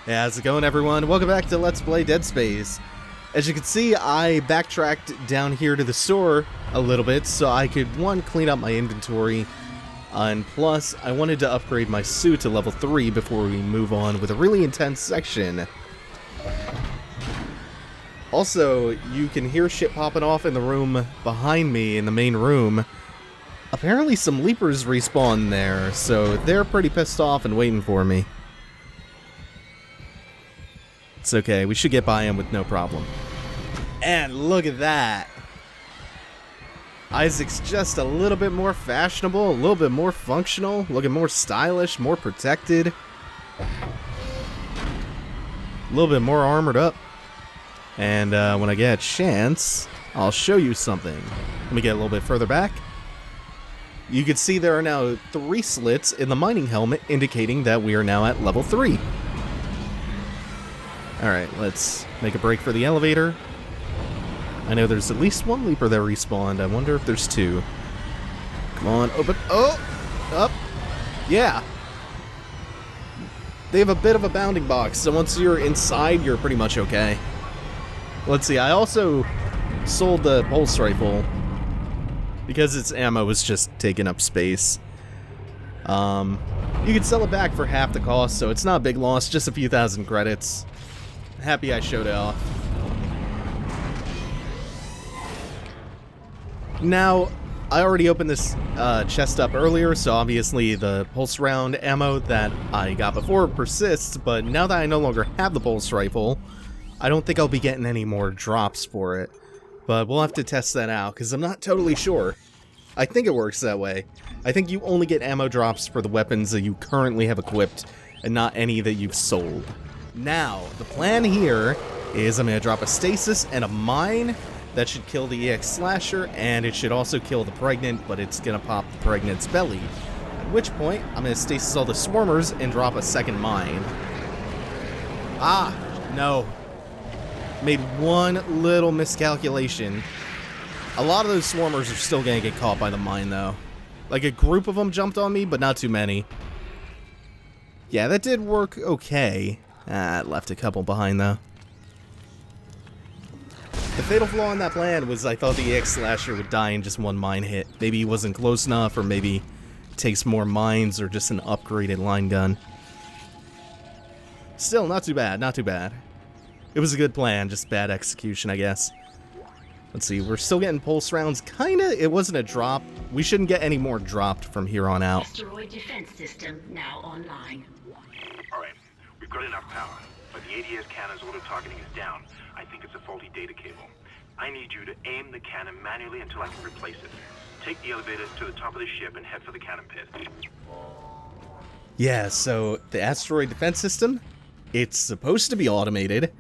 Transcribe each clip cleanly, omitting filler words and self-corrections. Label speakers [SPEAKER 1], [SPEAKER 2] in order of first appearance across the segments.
[SPEAKER 1] Hey, how's it going, everyone? Welcome back to Let's Play Dead Space. As you can see, I backtracked down here to the store a little bit so I could, one, clean up my inventory, and plus, I wanted to upgrade my suit to level 3 before we move on with a really intense section. Also, you can hear shit popping off in the room behind me, in the main room. Apparently some Leapers respawn there, so they're pretty pissed off and waiting for me. It's okay, we should get by him with no problem. And look at that! Isaac's just a little bit more fashionable, a little bit more functional, looking more stylish, more protected. A little bit more armored up. And when I get a chance, I'll show you something. Let me get a little bit further back. You can see there are now 3 slits in the mining helmet, indicating that we are now at level 3. Alright, let's make a break for the elevator. I know there's at least 1 Leaper that respawned. I wonder if there's 2. Come on, open. Oh! Up! Yeah! They have a bit of a bounding box, so once you're inside, you're pretty much okay. Let's see, I also sold the pulse rifle because its ammo was just taking up space. You could sell it back for half the cost, so it's not a big loss, just a few thousand credits. Happy I showed it off. Now, I already opened this chest up earlier, so obviously the pulse round ammo that I got before persists, but now that I no longer have the pulse rifle, I don't think I'll be getting any more drops for it. But we'll have to test that out, because I'm not totally sure. I think it works that way. I think you only get ammo drops for the weapons that you currently have equipped, and not any that you've sold. Now, the plan here is I'm going to drop a stasis and a mine. That should kill the EX Slasher, and it should also kill the Pregnant, but it's going to pop the Pregnant's belly. At which point, I'm going to stasis all the Swarmers and drop a second mine. Ah, no. Made one little miscalculation. A lot of those Swarmers are still going to get caught by the mine, though. Like, a group of them jumped on me, but not too many. Yeah, that did work okay. It left a couple behind, though. The fatal flaw in that plan was I thought the EX Slasher would die in just one mine hit. Maybe he wasn't close enough, or maybe it takes more mines, or just an upgraded line gun. Still, not too bad, not too bad. It was a good plan, just bad execution, I guess. Let's see, we're still getting pulse rounds. Kinda, it wasn't a drop. We shouldn't get any more dropped from here on out.
[SPEAKER 2] Asteroid defense system now online.
[SPEAKER 3] Alright, we've got enough power, but the Aegis cannon's auto targeting is down. I think it's a faulty data cable. I need you to aim the cannon manually until I can replace it. Take the elevator to the top of the ship and head for the cannon pit.
[SPEAKER 1] Yeah, so the asteroid defense system, it's supposed to be automated,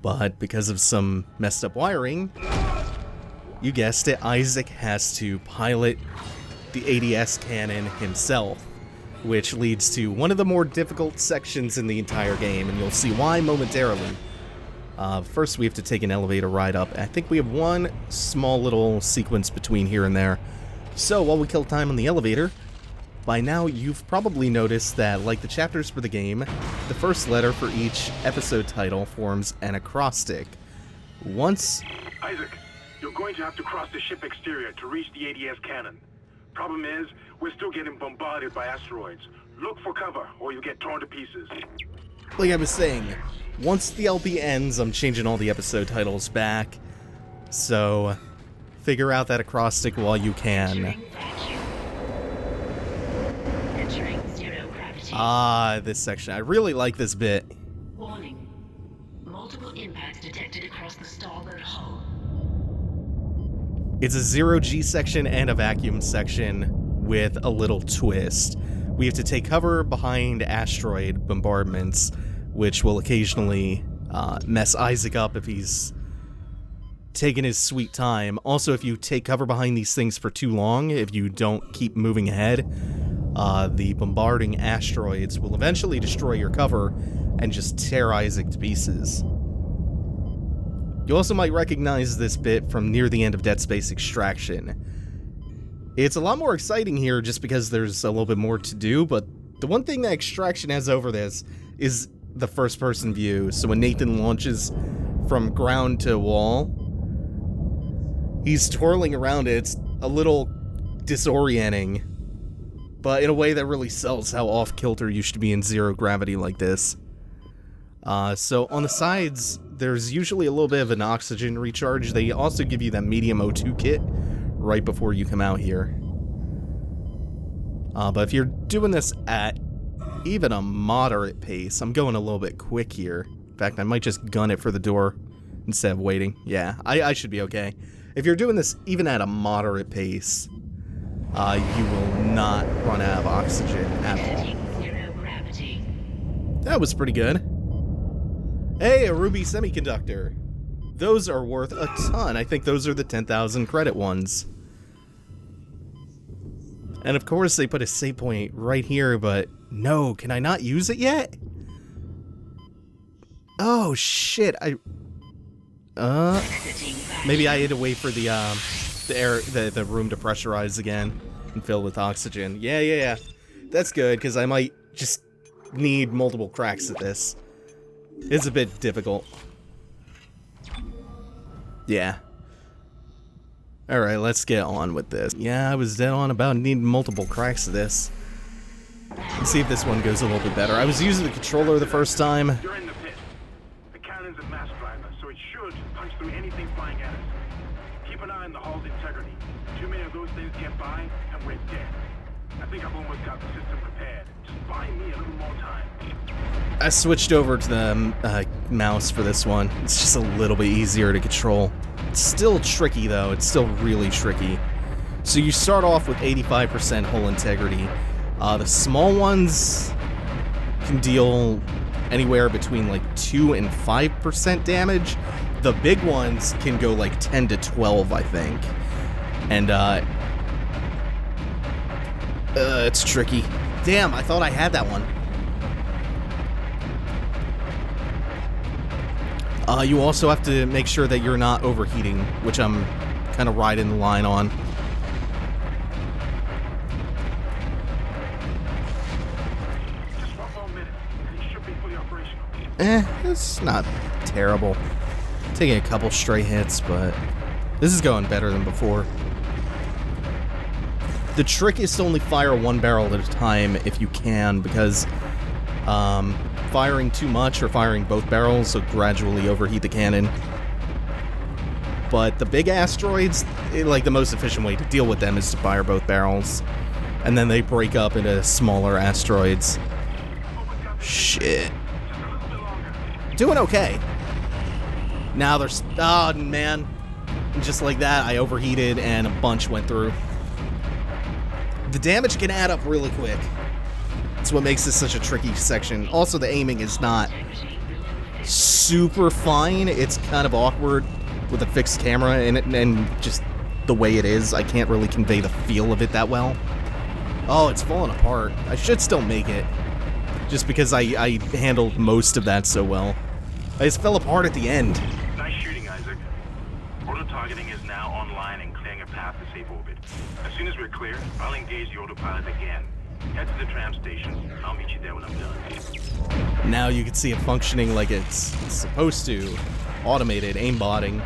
[SPEAKER 1] but because of some messed up wiring, you guessed it, Isaac has to pilot the ADS cannon himself, which leads to one of the more difficult sections in the entire game, and you'll see why momentarily. First, we have to take an elevator ride up. I think we have one small little sequence between here and there. So, while we kill time on the elevator, by now you've probably noticed that, like the chapters for the game, the first letter for each episode title forms an acrostic. Once...
[SPEAKER 3] Isaac, you're going to have to cross the ship exterior to reach the ADS cannon. Problem is, we're still getting bombarded by asteroids. Look for cover, or you'll get torn to pieces.
[SPEAKER 1] Like I was saying, once the LP ends, I'm changing all the episode titles back. So, figure out that acrostic while you can. Ah, this section. I really like this bit.
[SPEAKER 2] Warning. Multiple impacts detected across the starboard hull.
[SPEAKER 1] It's a 0G section and a vacuum section with a little twist. We have to take cover behind asteroid bombardments, which will occasionally mess Isaac up if he's taking his sweet time. Also, if you take cover behind these things for too long, if you don't keep moving ahead, the bombarding asteroids will eventually destroy your cover and just tear Isaac to pieces. You also might recognize this bit from near the end of Dead Space Extraction. It's a lot more exciting here just because there's a little bit more to do, but the one thing that Extraction has over this is the first-person view, so when Nathan launches from ground to wall, he's twirling around it. It's a little disorienting, but in a way that really sells how off-kilter you should be in zero gravity like this. So on the sides, there's usually a little bit of an oxygen recharge. They also give you that medium O2 kit right before you come out here. But if you're doing this at even a moderate pace, I'm going a little bit quick here. In fact, I might just gun it for the door instead of waiting. Yeah, I should be okay. If you're doing this even at a moderate pace, you will not run out of oxygen at all.
[SPEAKER 2] Zero gravity.
[SPEAKER 1] That was pretty good. Hey, a ruby semiconductor. Those are worth a ton. I think those are the 10,000 credit ones. And of course they put a save point right here, but no, can I not use it yet? Oh shit, maybe I had to wait for the room to pressurize again and fill with oxygen. Yeah. That's good, because I might just need multiple cracks at this. It's a bit difficult. Yeah. Alright, let's get on with this. Yeah, I was dead on about needing multiple cracks of this. Let's see if this one goes a little bit better. I was using the controller the first time.
[SPEAKER 3] You're in the pit. The cannon's a mass driver, so it should punch through anything flying at us. Keep an eye on the hull's integrity. Too many of those things get by, and we're dead. I think I've almost got the system prepared. Just buy me a little more time.
[SPEAKER 1] I switched over to the mouse for this one. It's just a little bit easier to control. It's still tricky though, it's still really tricky. So you start off with 85% hull integrity. The small ones can deal anywhere between like 2 and 5% damage. The big ones can go like 10 to 12, I think. And it's tricky. Damn, I thought I had that one. You also have to make sure that you're not overheating, which I'm kind of riding the line on.
[SPEAKER 3] Just 1 more minute, and it should be fully operational.
[SPEAKER 1] It's not terrible. Taking a couple stray hits, but this is going better than before. The trick is to only fire one barrel at a time if you can, because firing too much or firing both barrels will gradually overheat the cannon. But the big asteroids, like the most efficient way to deal with them is to fire both barrels, and then they break up into smaller asteroids. Shit. Doing okay. Now there's... oh, man. Just like that, I overheated and a bunch went through. The damage can add up really quick. That's what makes this such a tricky section. Also, the aiming is not super fine. It's kind of awkward with a fixed camera and just the way it is. I can't really convey the feel of it that well. Oh, it's falling apart. I should still make it, just because I handled most of that so well. I just fell apart at the end.
[SPEAKER 3] Nice shooting, Isaac. Auto-targeting is now online and clearing a path to safe orbit. As soon as we're clear, I'll engage the autopilot again. Head to the tram station. I'll meet you there when I'm done.
[SPEAKER 1] Now you can see it functioning like it's supposed to. Automated aimbotting.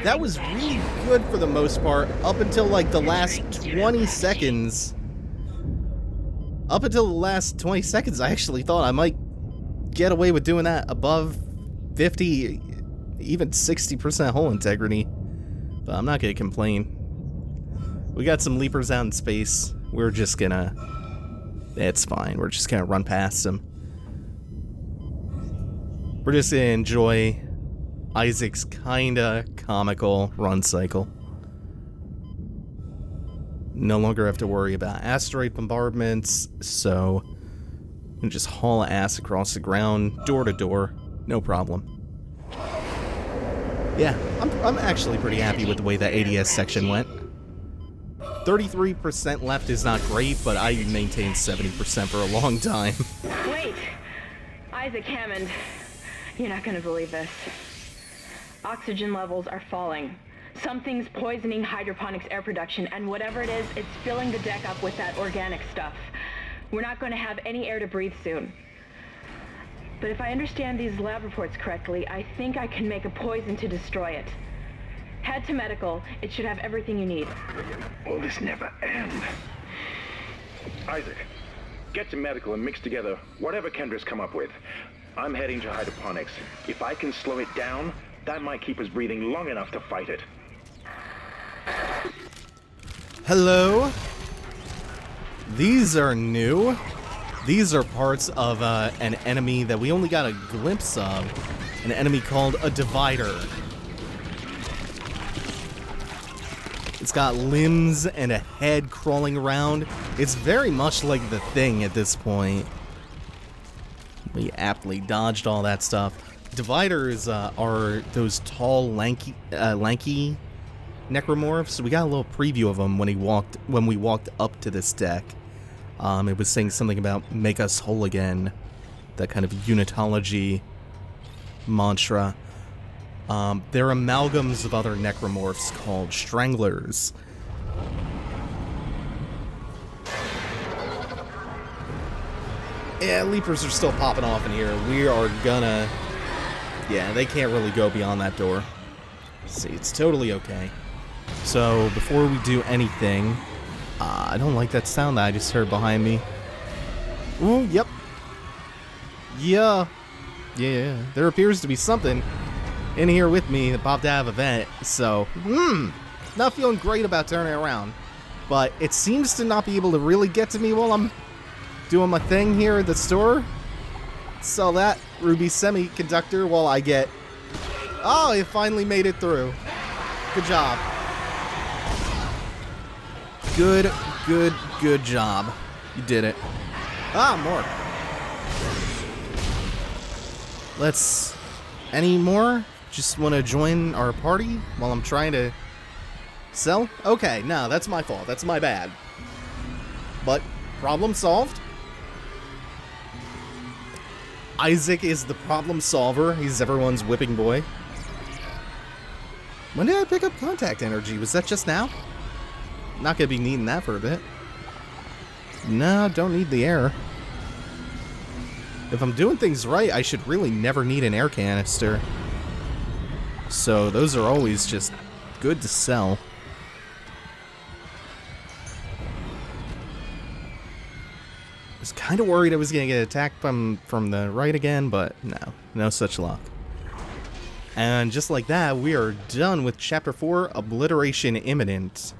[SPEAKER 1] That was really good for the most part, up until like the last 20 seconds. Up until the last 20 seconds, I actually thought I might get away with doing that above 50, even 60% hull integrity. But I'm not gonna complain. We got some leapers out in space. We're just gonna... it's fine. We're just gonna run past them. We're just gonna enjoy Isaac's kinda comical run cycle. No longer have to worry about asteroid bombardments, so we can just haul ass across the ground, door to door, no problem. Yeah, I'm actually pretty happy with the way that ADS section went. 33% left is not great, but I maintained 70% for a long time.
[SPEAKER 4] Wait! Isaac Hammond, you're not gonna believe this. Oxygen levels are falling. Something's poisoning Hydroponics air production, and whatever it is, it's filling the deck up with that organic stuff. We're not gonna have any air to breathe soon. But if I understand these lab reports correctly, I think I can make a poison to destroy it. Head to medical. It should have everything you need.
[SPEAKER 3] Will this never end? Isaac, get to medical and mix together whatever Kendra's come up with. I'm heading to Hydroponics. If I can slow it down, that might keep us breathing long enough to fight it.
[SPEAKER 1] Hello? These are new. These are parts of an enemy that we only got a glimpse of. An enemy called a Divider. It's got limbs and a head crawling around. It's very much like the Thing at this point. We aptly dodged all that stuff. Dividers are those tall, lanky necromorphs. We got a little preview of them when we walked up to this deck. It was saying something about make us whole again. That kind of unitology mantra. They're amalgams of other necromorphs called stranglers. Yeah, leapers are still popping off in here. We are gonna... Yeah, they can't really go beyond that door. See, it's totally okay. So, before we do anything... I don't like that sound that I just heard behind me. Ooh, yep. Yeah. Yeah, there appears to be something in here with me that popped out of a vent, so... Not feeling great about turning around. But it seems to not be able to really get to me while I'm doing my thing here at the store. Sell that ruby semiconductor while I get... Oh, it finally made it through. Good job. Good job. You did it. Ah, more. Let's... Any more? Just want to join our party while I'm trying to sell? Okay, no, that's my fault. That's my bad. But, problem solved. Isaac is the problem solver. He's everyone's whipping boy. When did I pick up contact energy? Was that just now? Not gonna be needing that for a bit. No, don't need the air. If I'm doing things right, I should really never need an air canister. So those are always just good to sell. I was kind of worried I was gonna get attacked from the right again, but no such luck. And just like that, we are done with Chapter 4, Obliteration Imminent.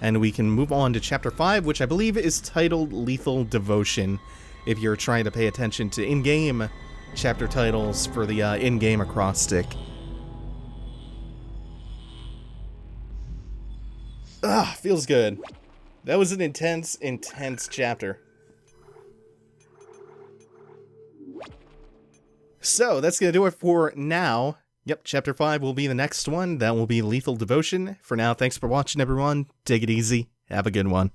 [SPEAKER 1] And we can move on to Chapter 5, which I believe is titled Lethal Devotion, if you're trying to pay attention to in-game chapter titles for the in-game acrostic. Feels good. That was an intense chapter. So, that's going to do it for now. Yep, Chapter 5 will be the next one. That will be Lethal Devotion. For now, thanks for watching, everyone. Take it easy. Have a good one.